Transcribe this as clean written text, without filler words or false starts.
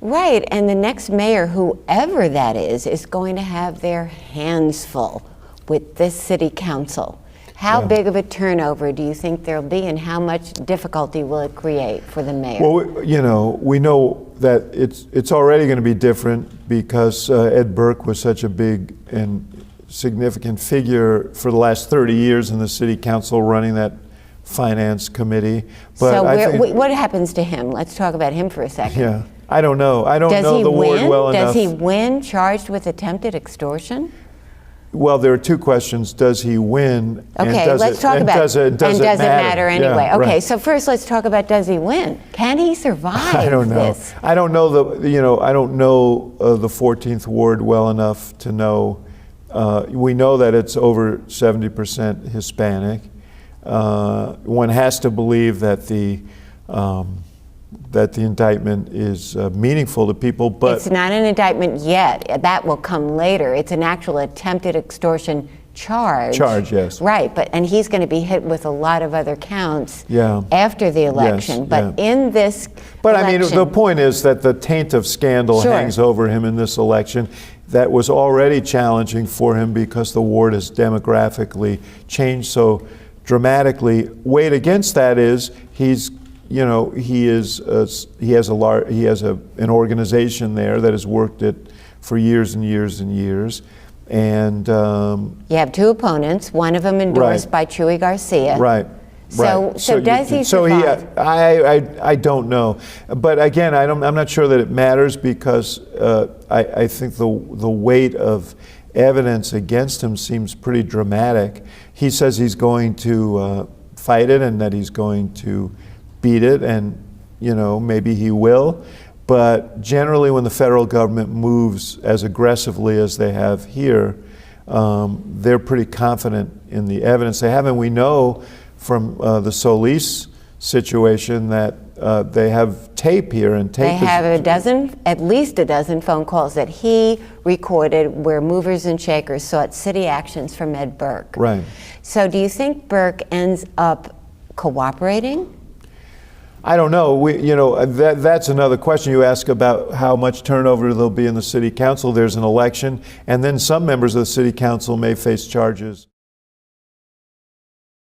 Right, and the next mayor, whoever that is going to have their hands full with this city council. How big of a turnover do you think there'll be, and how much difficulty will it create for the mayor? Well, we know that it's already going to be different because Ed Burke was such a big and significant figure for the last 30 years in the city council running that finance committee. But so what happens to him? Let's talk about him for a second. Yeah, I don't know. I don't know the ward well enough. Does he win charged with attempted extortion? Well, there are two questions. Does he win? Okay, let's talk about does it matter anyway? Yeah, okay, right. so first let's talk about, does he win? Can he survive I don't know. this? I don't know I don't know the 14th ward well enough to know. We know that it's over 70% Hispanic. One has to believe that the indictment is meaningful to people, but it's not an indictment yet. That will come later. It's an actual attempted extortion charge. Charge, yes. Right, and he's going to be hit with a lot of other counts Yeah. after the election. Yes, but in this But election, I mean, the point is that the taint of scandal Sure. hangs over him in this election. That was already challenging for him because the ward has demographically changed so dramatically. Weighed against that is he has an organization there that has worked it for years and years and years, and you have two opponents. One of them endorsed by Chuy Garcia. Right. So does he survive? So I don't know, but again, I'm not sure that it matters because I think the weight of evidence against him seems pretty dramatic. He says he's going to fight it and that he's going to beat it, and maybe he will. But generally, when the federal government moves as aggressively as they have here, they're pretty confident in the evidence they have, and we know from the Solis situation that they have tape here, and tape. They have at least a dozen phone calls that he recorded where movers and shakers sought city actions from Ed Burke. Right. So do you think Burke ends up cooperating? I don't know. That's another question you ask about how much turnover there'll be in the city council. There's an election, and then some members of the city council may face charges.